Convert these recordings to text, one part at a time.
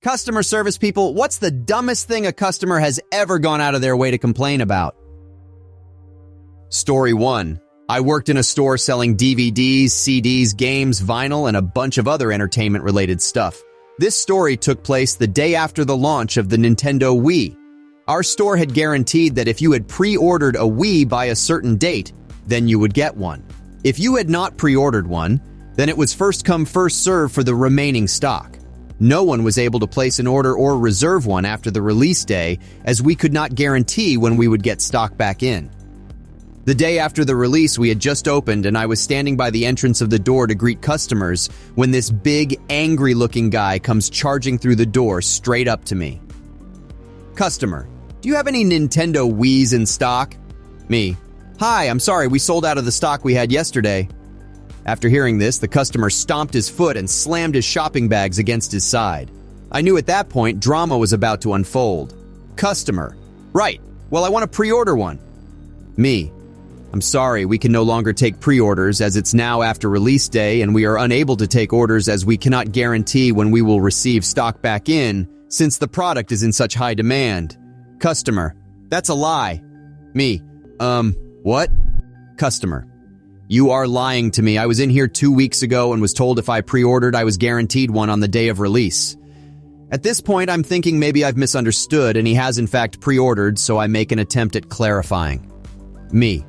Customer service people, what's the dumbest thing a customer has ever gone out of their way to complain about? Story 1. I worked in a store selling DVDs, CDs, games, vinyl, and a bunch of other entertainment-related stuff. This story took place the day after the launch of the Nintendo Wii. Our store had guaranteed that if you had pre-ordered a Wii by a certain date, then you would get one. If you had not pre-ordered one, then it was first come, first serve for the remaining stock. No one was able to place an order or reserve one after the release day, as we could not guarantee when we would get stock back in. The day after the release, we had just opened and I was standing by the entrance of the door to greet customers when this big, angry-looking guy comes charging through the door straight up to me. Customer, do you have any Nintendo Wiis in stock? Me, hi, I'm sorry, we sold out of the stock we had yesterday. After hearing this, the customer stomped his foot and slammed his shopping bags against his side. I knew at that point drama was about to unfold. Customer, right, well I want to pre-order one. Me, I'm sorry, we can no longer take pre-orders as it's now after release day and we are unable to take orders as we cannot guarantee when we will receive stock back in since the product is in such high demand. Customer, that's a lie. Me, what? Customer, you are lying to me. I was in here 2 weeks ago and was told if I pre-ordered, I was guaranteed one on the day of release. At this point, I'm thinking maybe I've misunderstood and he has in fact pre-ordered, so I make an attempt at clarifying. Me,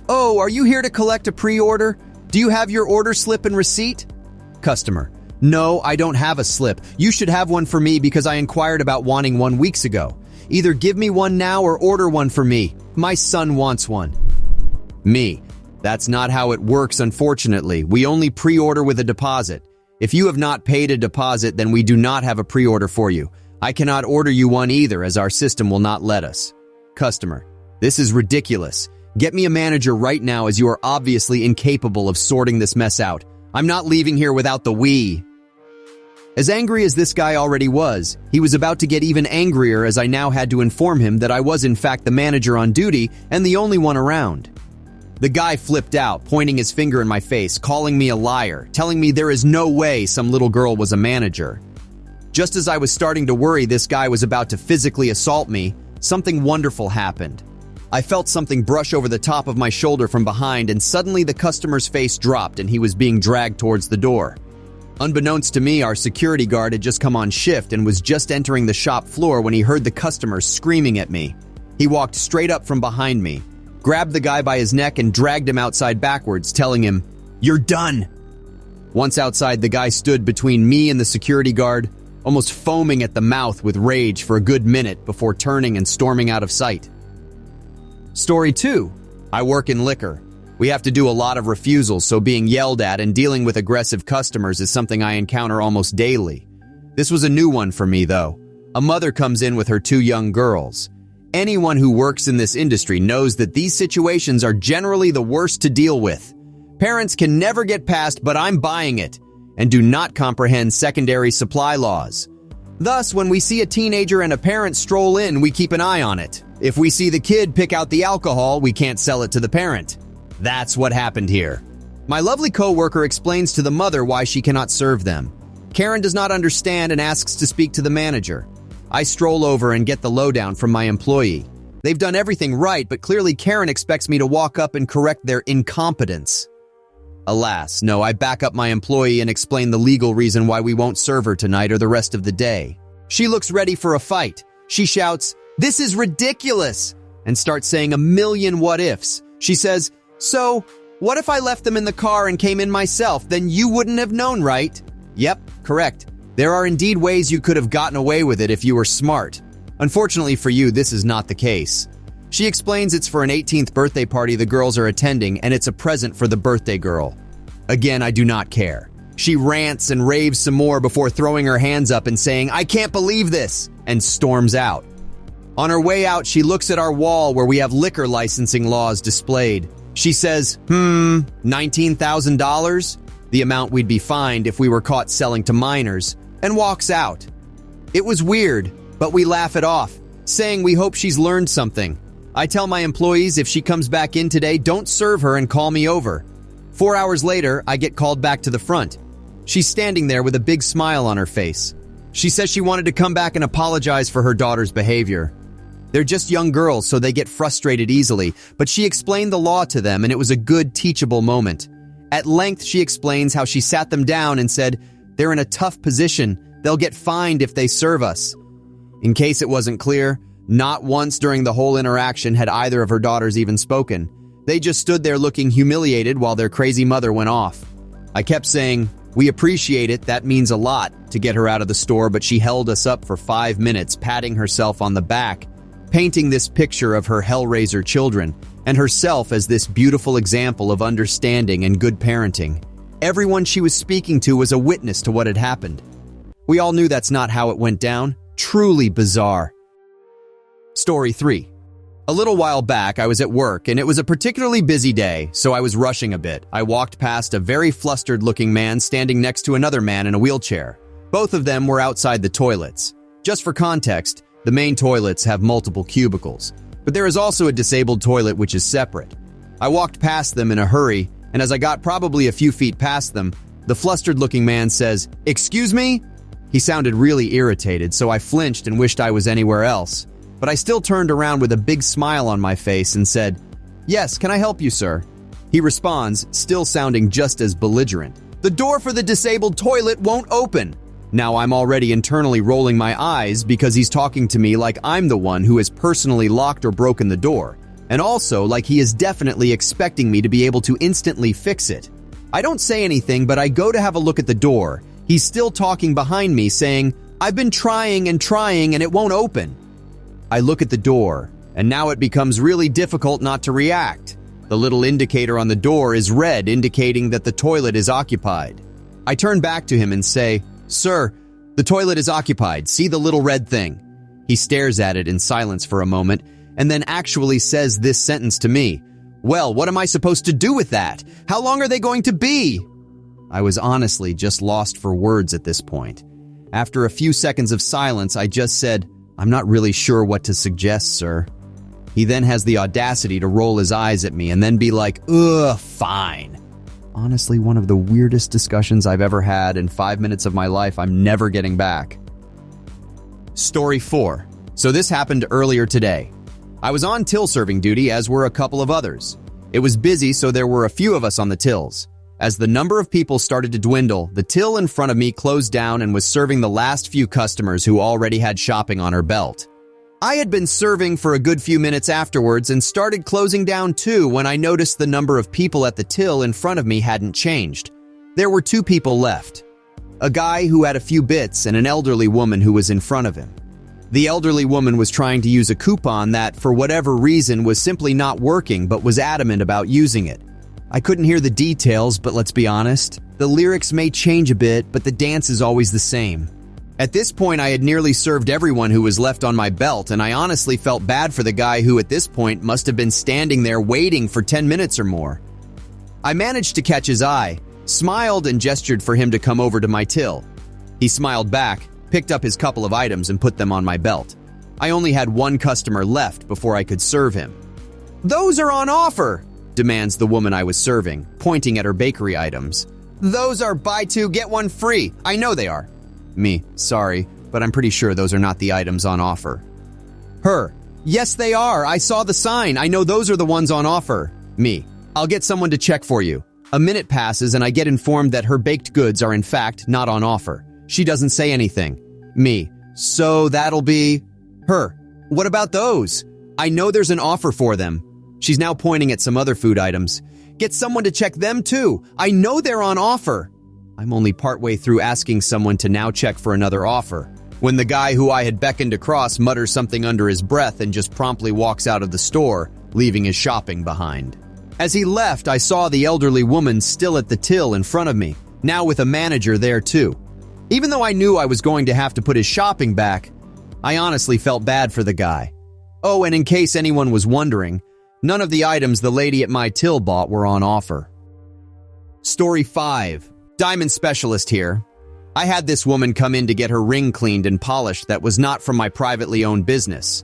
oh, are you here to collect a pre-order? Do you have your order slip and receipt? Customer, no, I don't have a slip. You should have one for me because I inquired about wanting one weeks ago. Either give me one now or order one for me. My son wants one. Me, that's not how it works, unfortunately. We only pre-order with a deposit. If you have not paid a deposit, then we do not have a pre-order for you. I cannot order you one either, as our system will not let us. Customer, this is ridiculous. Get me a manager right now, as you are obviously incapable of sorting this mess out. I'm not leaving here without the Wii. As angry as this guy already was, he was about to get even angrier as I now had to inform him that I was in fact the manager on duty and the only one around. The guy flipped out, pointing his finger in my face, calling me a liar, telling me there is no way some little girl was a manager. Just as I was starting to worry this guy was about to physically assault me, something wonderful happened. I felt something brush over the top of my shoulder from behind, and suddenly the customer's face dropped and he was being dragged towards the door. Unbeknownst to me, our security guard had just come on shift and was just entering the shop floor when he heard the customer screaming at me. He walked straight up from behind me, grabbed the guy by his neck and dragged him outside backwards, telling him, "You're done." Once outside, the guy stood between me and the security guard, almost foaming at the mouth with rage for a good minute before turning and storming out of sight. Story 2. I work in liquor. We have to do a lot of refusals, so being yelled at and dealing with aggressive customers is something I encounter almost daily. This was a new one for me, though. A mother comes in with her 2 young girls. Anyone who works in this industry knows that these situations are generally the worst to deal with. Parents can never get past, but I'm buying it, and do not comprehend secondary supply laws. Thus, when we see a teenager and a parent stroll in, we keep an eye on it. If we see the kid pick out the alcohol, we can't sell it to the parent. That's what happened here. My lovely coworker explains to the mother why she cannot serve them. Karen does not understand and asks to speak to the manager. I stroll over and get the lowdown from my employee. They've done everything right, but clearly Karen expects me to walk up and correct their incompetence. Alas, no, I back up my employee and explain the legal reason why we won't serve her tonight or the rest of the day. She looks ready for a fight. She shouts, "This is ridiculous!" and starts saying a million what-ifs. She says, "So, what if I left them in the car and came in myself? Then you wouldn't have known, right?" Yep, correct. There are indeed ways you could have gotten away with it if you were smart. Unfortunately for you, this is not the case. She explains it's for an 18th birthday party the girls are attending, and it's a present for the birthday girl. Again, I do not care. She rants and raves some more before throwing her hands up and saying, "I can't believe this," and storms out. On her way out, she looks at our wall where we have liquor licensing laws displayed. She says, $19,000? The amount we'd be fined if we were caught selling to minors, and walks out. It was weird, but we laugh it off, saying we hope she's learned something. I tell my employees if she comes back in today, don't serve her and call me over. 4 hours later, I get called back to the front. She's standing there with a big smile on her face. She says she wanted to come back and apologize for her daughter's behavior. They're just young girls, so they get frustrated easily, but she explained the law to them and it was a good teachable moment. At length, she explains how she sat them down and said, "They're in a tough position. They'll get fined if they serve us." In case it wasn't clear, not once during the whole interaction had either of her daughters even spoken. They just stood there looking humiliated while their crazy mother went off. I kept saying, "We appreciate it, that means a lot," to get her out of the store, but she held us up for 5 minutes, patting herself on the back, painting this picture of her Hellraiser children, and herself as this beautiful example of understanding and good parenting. Everyone she was speaking to was a witness to what had happened. We all knew that's not how it went down. Truly bizarre. Story 3. A little while back, I was at work, and it was a particularly busy day, so I was rushing a bit. I walked past a very flustered-looking man standing next to another man in a wheelchair. Both of them were outside the toilets. Just for context, the main toilets have multiple cubicles, but there is also a disabled toilet which is separate. I walked past them in a hurry, and as I got probably a few feet past them, the flustered-looking man says, "Excuse me?" He sounded really irritated, so I flinched and wished I was anywhere else. But I still turned around with a big smile on my face and said, "Yes, can I help you, sir?" He responds, still sounding just as belligerent, "The door for the disabled toilet won't open." Now I'm already internally rolling my eyes because he's talking to me like I'm the one who has personally locked or broken the door, and also like he is definitely expecting me to be able to instantly fix it. I don't say anything, but I go to have a look at the door. He's still talking behind me saying, "I've been trying and it won't open." I look at the door, and now it becomes really difficult not to react. The little indicator on the door is red, indicating that the toilet is occupied. I turn back to him and say, "Sir, the toilet is occupied. See the little red thing?" He stares at it in silence for a moment, and then actually says this sentence to me. "Well, what am I supposed to do with that? How long are they going to be?" I was honestly just lost for words at this point. After a few seconds of silence, I just said, "I'm not really sure what to suggest, sir." He then has the audacity to roll his eyes at me and then be like, "Ugh, fine." Honestly, one of the weirdest discussions I've ever had in 5 minutes of my life I'm never getting back. Story 4. So this happened earlier today. I was on till serving duty, as were a couple of others. It was busy, so there were a few of us on the tills. As the number of people started to dwindle, the till in front of me closed down and was serving the last few customers who already had shopping on her belt. I had been serving for a good few minutes afterwards and started closing down too when I noticed the number of people at the till in front of me hadn't changed. There were 2 people left. A guy who had a few bits and an elderly woman who was in front of him. The elderly woman was trying to use a coupon that, for whatever reason, was simply not working but was adamant about using it. I couldn't hear the details, but let's be honest. The lyrics may change a bit, but the dance is always the same. At this point, I had nearly served everyone who was left on my belt, and I honestly felt bad for the guy who at this point must have been standing there waiting for 10 minutes or more. I managed to catch his eye, smiled and gestured for him to come over to my till. He smiled back, picked up his couple of items and put them on my belt. I only had one customer left before I could serve him. "Those are on offer," demands the woman I was serving, pointing at her bakery items. "Those are buy 2, get 1 free. I know they are." Me, "Sorry, but I'm pretty sure those are not the items on offer." Her, "Yes, they are. I saw the sign. I know those are the ones on offer." Me, "I'll get someone to check for you." A minute passes and I get informed that her baked goods are in fact not on offer. She doesn't say anything. Me, "So that'll be..." Her, "What about those? I know there's an offer for them." She's now pointing at some other food items. "Get someone to check them too. I know they're on offer." I'm only partway through asking someone to now check for another offer, when the guy who I had beckoned across mutters something under his breath and just promptly walks out of the store, leaving his shopping behind. As he left, I saw the elderly woman still at the till in front of me, now with a manager there too. Even though I knew I was going to have to put his shopping back, I honestly felt bad for the guy. Oh, and in case anyone was wondering, none of the items the lady at my till bought were on offer. Story 5. Diamond Specialist here. I had this woman come in to get her ring cleaned and polished that was not from my privately owned business.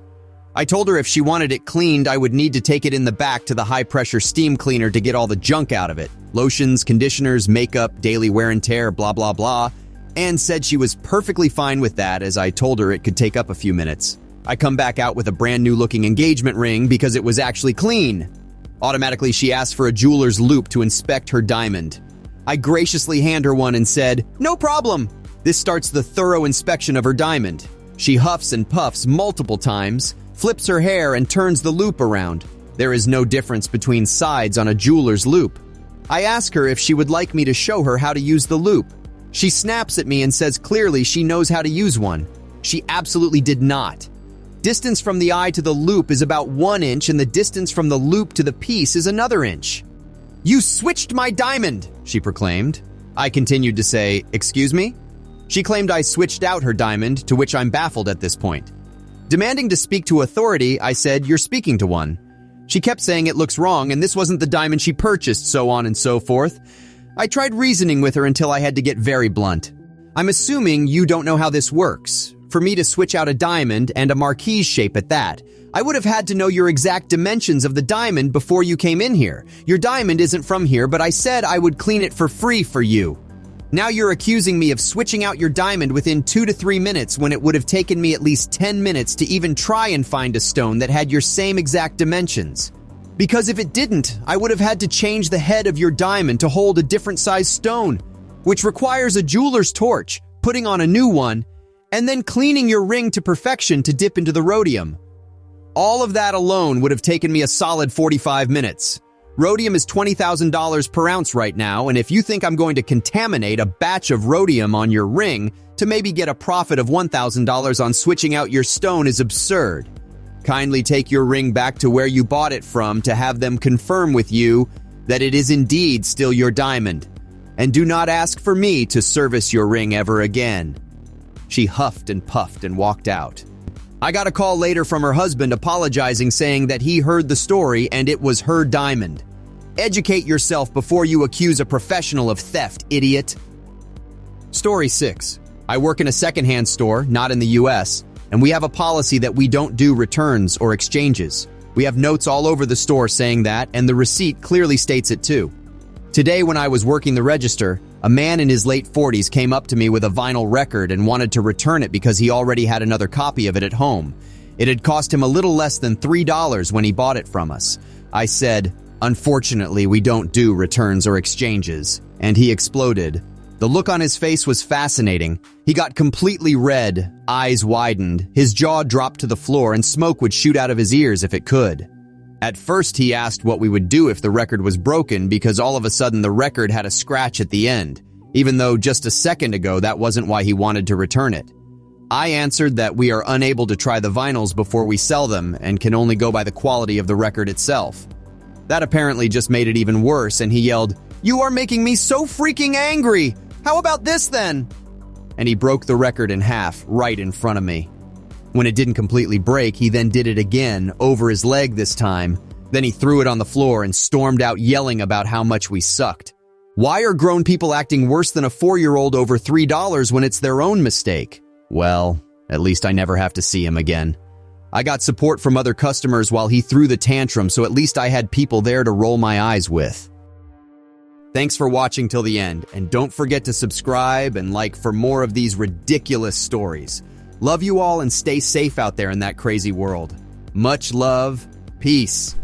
I told her if she wanted it cleaned, I would need to take it in the back to the high-pressure steam cleaner to get all the junk out of it. Lotions, conditioners, makeup, daily wear and tear, blah, blah, blah. Anne said she was perfectly fine with that, as I told her it could take up a few minutes. I come back out with a brand new looking engagement ring because it was actually clean. Automatically, she asked for a jeweler's loupe to inspect her diamond. I graciously hand her one and said, "No problem." This starts the thorough inspection of her diamond. She huffs and puffs multiple times, flips her hair, and turns the loupe around. There is no difference between sides on a jeweler's loupe. I ask her if she would like me to show her how to use the loupe. She snaps at me and says clearly she knows how to use one. She absolutely did not. Distance from the eye to the loupe is about 1 inch, and the distance from the loupe to the piece is another inch. "You switched my diamond," she proclaimed. I continued to say, "Excuse me?" She claimed I switched out her diamond, to which I'm baffled at this point. Demanding to speak to authority, I said, "You're speaking to one." She kept saying it looks wrong and this wasn't the diamond she purchased, so on and so forth. I tried reasoning with her until I had to get very blunt. "I'm assuming you don't know how this works. For me to switch out a diamond, and a marquise shape at that, I would have had to know your exact dimensions of the diamond before you came in here. Your diamond isn't from here, but I said I would clean it for free for you. Now you're accusing me of switching out your diamond within 2 to 3 minutes when it would have taken me at least 10 minutes to even try and find a stone that had your same exact dimensions. Because if it didn't, I would have had to change the head of your diamond to hold a different size stone, which requires a jeweler's torch, putting on a new one, and then cleaning your ring to perfection to dip into the rhodium. All of that alone would have taken me a solid 45 minutes. Rhodium is $20,000 per ounce right now, and if you think I'm going to contaminate a batch of rhodium on your ring to maybe get a profit of $1,000 on switching out your stone is absurd. Kindly take your ring back to where you bought it from to have them confirm with you that it is indeed still your diamond. And do not ask for me to service your ring ever again." She huffed and puffed and walked out. I got a call later from her husband apologizing, saying that he heard the story and it was her diamond. Educate yourself before you accuse a professional of theft, idiot. Story 6. I work in a secondhand store, not in the US, and we have a policy that we don't do returns or exchanges. We have notes all over the store saying that, and the receipt clearly states it too. Today, when I was working the register, a man in his late 40s came up to me with a vinyl record and wanted to return it because he already had another copy of it at home. It had cost him a little less than $3 when he bought it from us. I said, "Unfortunately, we don't do returns or exchanges," and he exploded. The look on his face was fascinating. He got completely red, eyes widened, his jaw dropped to the floor, and smoke would shoot out of his ears if it could. At first, he asked what we would do if the record was broken because all of a sudden the record had a scratch at the end, even though just a second ago that wasn't why he wanted to return it. I answered that we are unable to try the vinyls before we sell them and can only go by the quality of the record itself. That apparently just made it even worse, and he yelled, "You are making me so freaking angry! How about this then?" And he broke the record in half right in front of me. When it didn't completely break, he then did it again, over his leg this time. Then he threw it on the floor and stormed out yelling about how much we sucked. Why are grown people acting worse than a 4-year-old over $3 when it's their own mistake? Well, at least I never have to see him again. I got support from other customers while he threw the tantrum, so at least I had people there to roll my eyes with. Thanks for watching till the end, and don't forget to subscribe and like for more of these ridiculous stories. Love you all and stay safe out there in that crazy world. Much love. Peace.